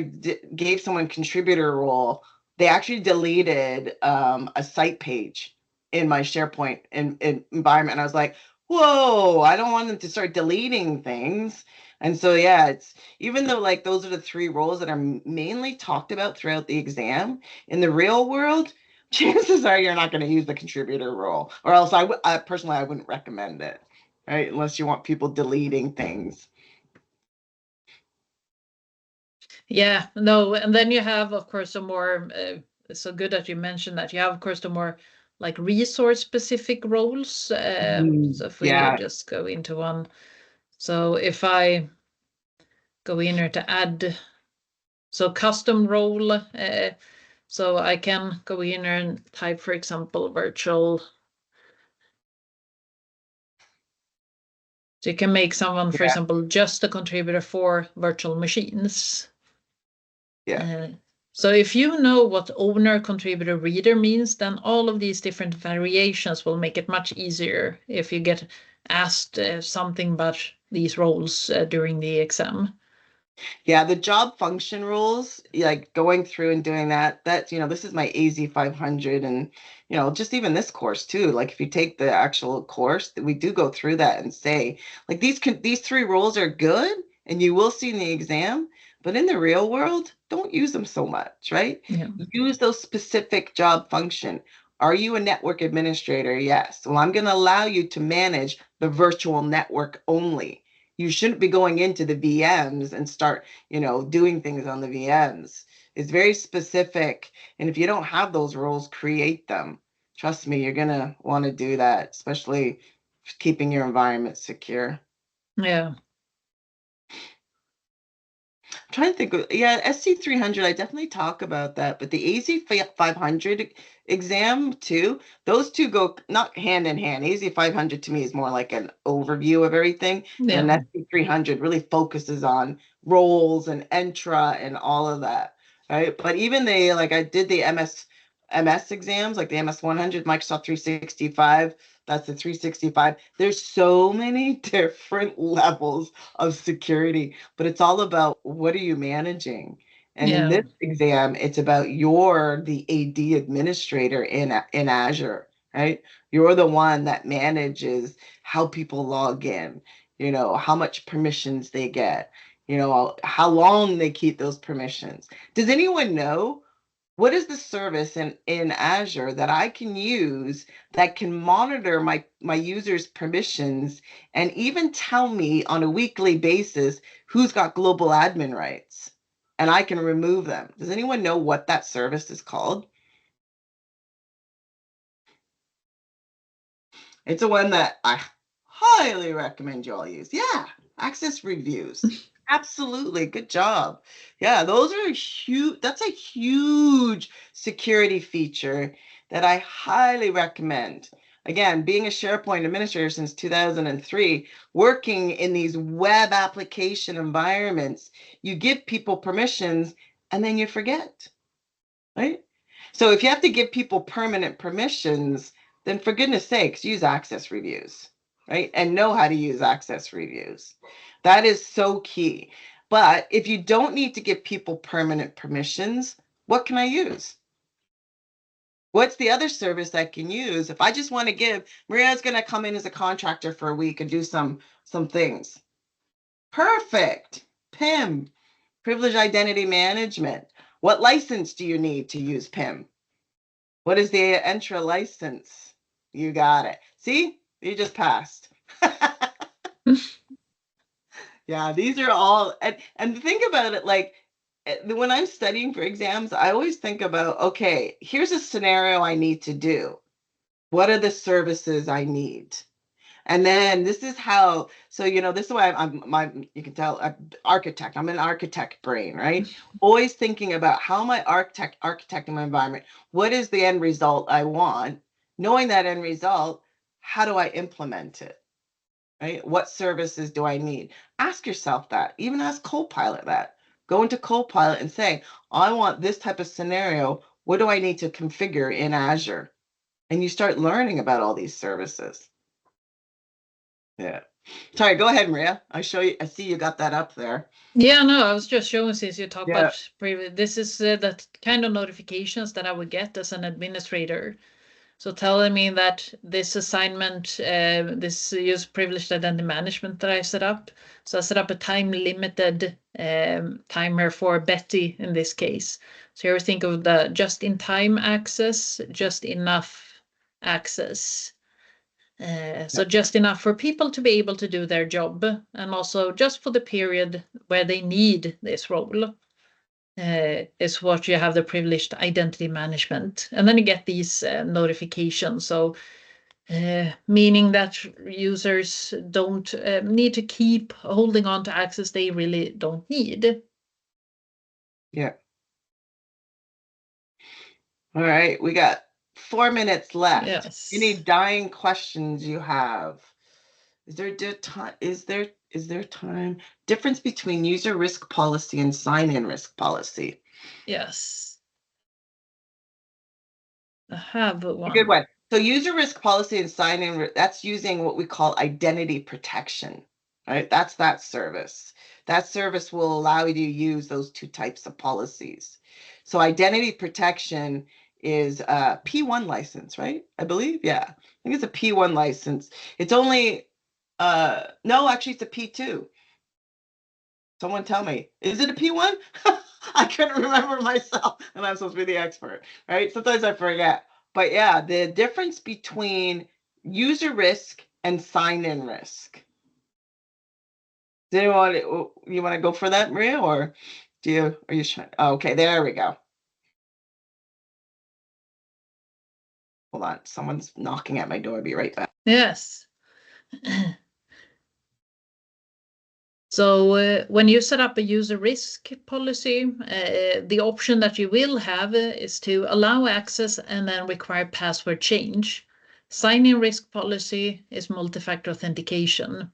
gave someone contributor role, they actually deleted a site page in my SharePoint environment. And I was like, whoa, I don't want them to start deleting things. And so, yeah, it's even though like those are the three roles that are mainly talked about throughout the exam, in the real world, chances are you're not going to use the contributor role, or else I personally, I wouldn't recommend it, right? Unless you want people deleting things. Yeah, no, and then you have, of course, some more, so good that you mentioned that. You have, of course, the more like resource-specific roles. So if we Yeah. just go into one. So if I go in here to add, so custom role, so I can go in here and type, for example, virtual. So you can make someone, for Yeah. example, just a contributor for virtual machines. Yeah. So if you know what owner, contributor, reader means, then all of these different variations will make it much easier if you get asked something about these roles during the exam. Yeah, the job function rules, like going through and doing that, this is my AZ 500, and, just even this course too. Like if you take the actual course, we do go through that and say, like these three rules are good and you will see in the exam, but in the real world, don't use them so much, right? Yeah. Use those specific job function. Are you a network administrator? Yes. Well, I'm going to allow you to manage the virtual network only. You shouldn't be going into the VMs and start, doing things on the VMs. It's very specific. And if you don't have those roles, create them. Trust me, you're going to want to do that, especially keeping your environment secure. Yeah. I'm trying to think yeah, SC 300, I definitely talk about that, but the AZ 500 exam too, those two go not hand in hand. AZ 500 to me is more like an overview of everything, and Yeah. SC 300 really focuses on roles and entra and all of that, right? But even like I did the MS exams, like the MS 100, Microsoft 365, that's the 365. There's so many different levels of security, but it's all about what are you managing? And in Yeah. this exam, it's about you're the AD administrator in Azure, right? You're the one that manages how people log in, how much permissions they get, how long they keep those permissions. Does anyone know what is the service in Azure that I can use that can monitor my users' permissions and even tell me on a weekly basis who's got global admin rights? And I can remove them. Does anyone know what that service is called? It's a one that I highly recommend you all use. Yeah, access reviews. Absolutely. Good job. Yeah, those are huge. That's a huge security feature that I highly recommend. Again, being a SharePoint administrator since 2003, working in these web application environments, you give people permissions and then you forget, right? So if you have to give people permanent permissions, then for goodness sakes, use access reviews, right? And know how to use access reviews. That is so key. But if you don't need to give people permanent permissions, what can I use? What's the other service I can use if I just want to give Maria's going to come in as a contractor for a week and do some things? Perfect. PIM, privileged identity management. What license do you need to use PIM? What is the Entra license? You got it. See, you just passed. Yeah, these are all, and think about it like when I'm studying for exams, I always think about, okay, here's a scenario I need to do. What are the services I need? And then this is how, so, this is why you can tell, architect, I'm an architect brain, right? Always thinking about how am I architecting my environment? What is the end result I want? Knowing that end result, how do I implement it? Right? What services do I need? Ask yourself that. Even ask Copilot that. Go into Copilot and say, I want this type of scenario. What do I need to configure in Azure? And you start learning about all these services. Yeah. Sorry, go ahead, Maria. I see you got that up there. Yeah, no, I was just showing, since you talked Yeah. about this is that kind of notifications that I would get as an administrator. So telling me that this assignment, this use privileged identity management that I set up. So I set up a time limited timer for Betty in this case. So here we think of the just in time access, just enough access. So just enough for people to be able to do their job, and also just for the period where they need this role. Is what you have the privileged identity management. And then you get these notifications. So meaning that users don't need to keep holding on to access they really don't need. Yeah. All right, we got 4 minutes left. Yes. Any dying questions you have? Is there time? Difference between user risk policy and sign-in risk policy? Yes. I have one. Good one. So user risk policy and sign-in, that's using what we call identity protection, right? That's that service. That service will allow you to use those two types of policies. So identity protection is a P1 license, right? I believe, yeah. I think it's a P1 license. It's only, no, actually it's a P2. Someone tell me, is it a P1? I couldn't remember myself, and I'm supposed to be the expert, right? Sometimes I forget. But yeah, the difference between user risk and sign-in risk. Do you want to go for that, Maria, or are you trying? Oh, okay, there we go. Hold on, someone's knocking at my door. I'll be right back. Yes. So when you set up a user risk policy, the option that you will have is to allow access and then require password change. Sign-in risk policy is multi-factor authentication.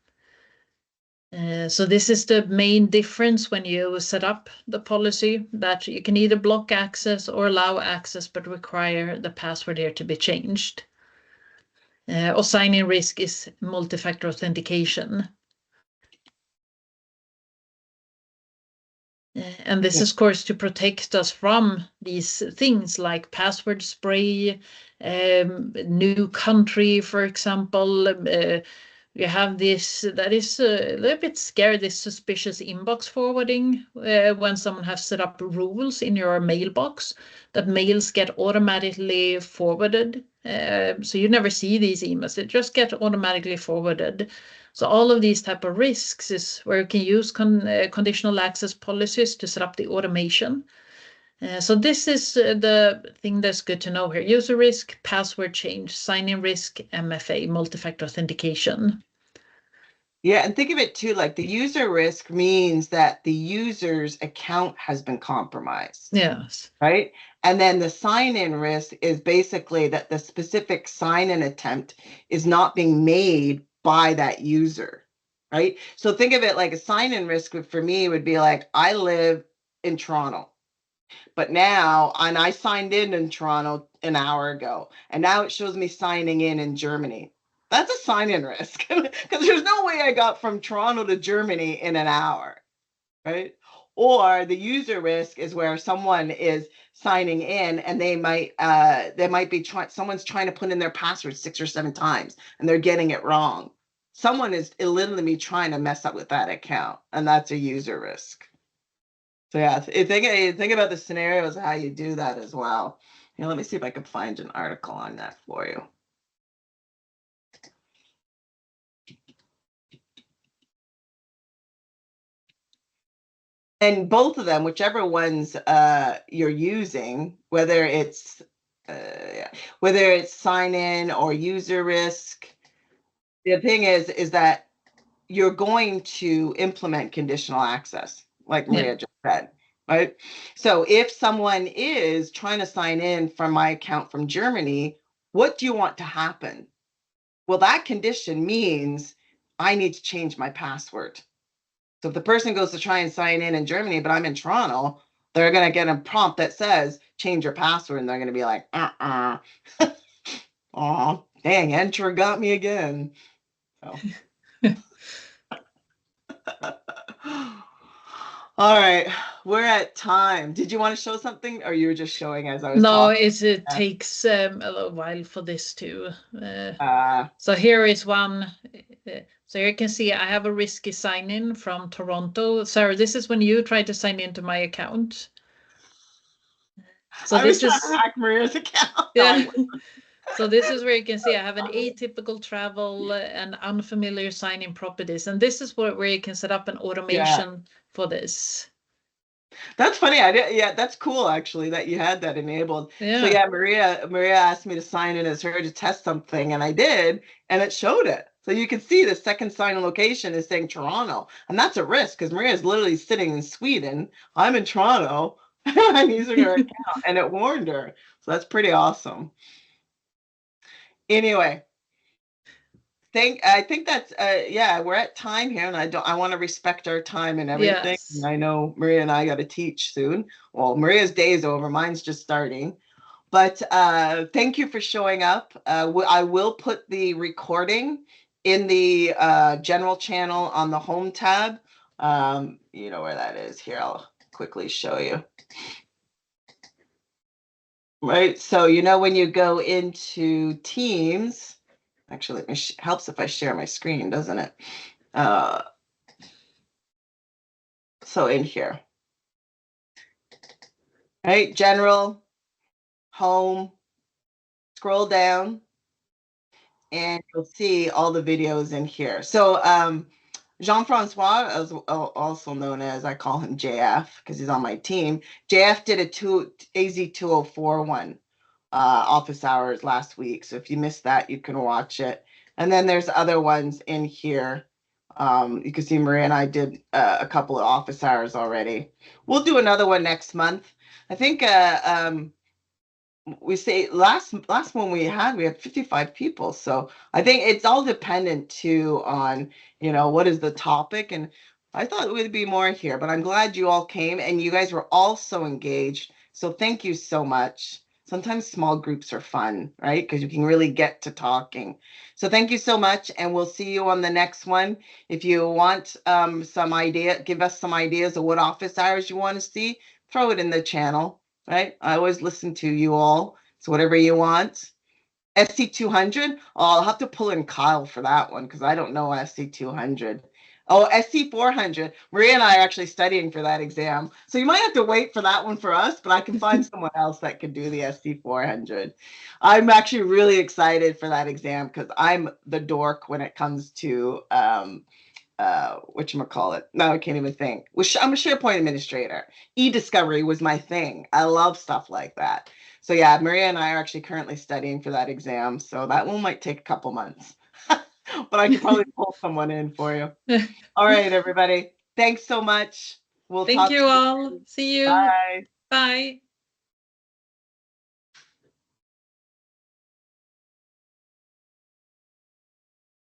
So this is the main difference when you set up the policy, that you can either block access or allow access but require the password here to be changed. Or sign-in risk is multi-factor authentication. And this is, of course, to protect us from these things like password spray, new country, for example. You have this that is a little bit scary, this suspicious inbox forwarding, when someone has set up rules in your mailbox that mails get automatically forwarded. So you never see these emails, they just get automatically forwarded. So all of these type of risks is where you can use conditional access policies to set up the automation. So this is the thing that's good to know here. User risk, password change, sign-in risk, MFA, multi-factor authentication. Yeah, and think of it too, like the user risk means that the user's account has been compromised. Yes. Right? And then the sign-in risk is basically that the specific sign-in attempt is not being made by that user, right? So think of it like a sign-in risk for me would be like, I live in Toronto, but now, and I signed in Toronto an hour ago, and now it shows me signing in Germany. That's a sign-in risk because there's no way I got from Toronto to Germany in an hour, right? Or the user risk is where someone is signing in and they might be someone's trying to put in their password 6 or 7 times and they're getting it wrong. Someone is literally trying to mess up with that account, and that's a user risk. So yeah, think about the scenarios of how you do that as well. Let me see if I can find an article on that for you. And both of them, whichever ones you're using, whether it's sign in or user risk, the thing is that you're going to implement conditional access, like Maria just said, right? So if someone is trying to sign in from my account from Germany, what do you want to happen? Well, that condition means I need to change my password. So if the person goes to try and sign in Germany, but I'm in Toronto, they're going to get a prompt that says change your password, and they're going to be like, oh, dang, enter got me again. So. All right, we're at time. Did you want to show something, or you were just showing as I was No, talking? it takes a little while for this to. Uh, So here is one. So you can see I have a risky sign in from Toronto. Sarah, this is when you try to sign into my account. So I was this trying to is, hack Maria's account. No, yeah. So this is where you can see I have an atypical travel and unfamiliar sign-in properties. And this is where you can set up an automation for this. That's funny. I did. Yeah, that's cool actually that you had that enabled. Yeah. So yeah, Maria asked me to sign in as her to test something, and I did, and it showed it. So you can see the second sign-in location is saying Toronto, and that's a risk because Maria is literally sitting in Sweden. I'm in Toronto. I'm using her account, and it warned her. So that's pretty awesome. Anyway, I think that's yeah, we're at time here, and I want to respect our time and everything. Yes. And I know Maria and I got to teach soon. Well, Maria's day is over, mine's just starting. But thank you for showing up. I will put the recording in the general channel on the home tab. You know where that is. Here, I'll quickly show you. Right, so you know when you go into Teams, actually, helps if I share my screen, doesn't it? So in here, right? General, home, scroll down, and you'll see all the videos in here. So Jean-Francois, also known as, I call him JF because he's on my team. JF did a AZ204 one office hours last week. So if you missed that, you can watch it. And then there's other ones in here. You can see Maria and I did a couple of office hours already. We'll do another one next month. I think we say last one we had 55 people. So I think it's all dependent too on, what is the topic. And I thought it would be more here, but I'm glad you all came and you guys were all so engaged. So thank you so much. Sometimes small groups are fun, right? Because you can really get to talking. So thank you so much, and we'll see you on the next one. If you want some idea, give us some ideas of what office hours you want to see, throw it in the channel, right? I always listen to you all. So whatever you want. SC-200, I'll have to pull in Kyle for that one because I don't know SC-200. Oh, SC-400. Maria and I are actually studying for that exam. So you might have to wait for that one for us, but I can find someone else that could do the SC-400. I'm actually really excited for that exam because I'm the dork when it comes to whatchamacallit. No, I can't even think. I'm a SharePoint administrator. E-discovery was my thing. I love stuff like that. So yeah, Maria and I are actually currently studying for that exam. So that one might take a couple months. But I could probably pull someone in for you. All right, everybody. Thanks so much. We'll Thank talk you to you all. soon. See you. Bye. Bye.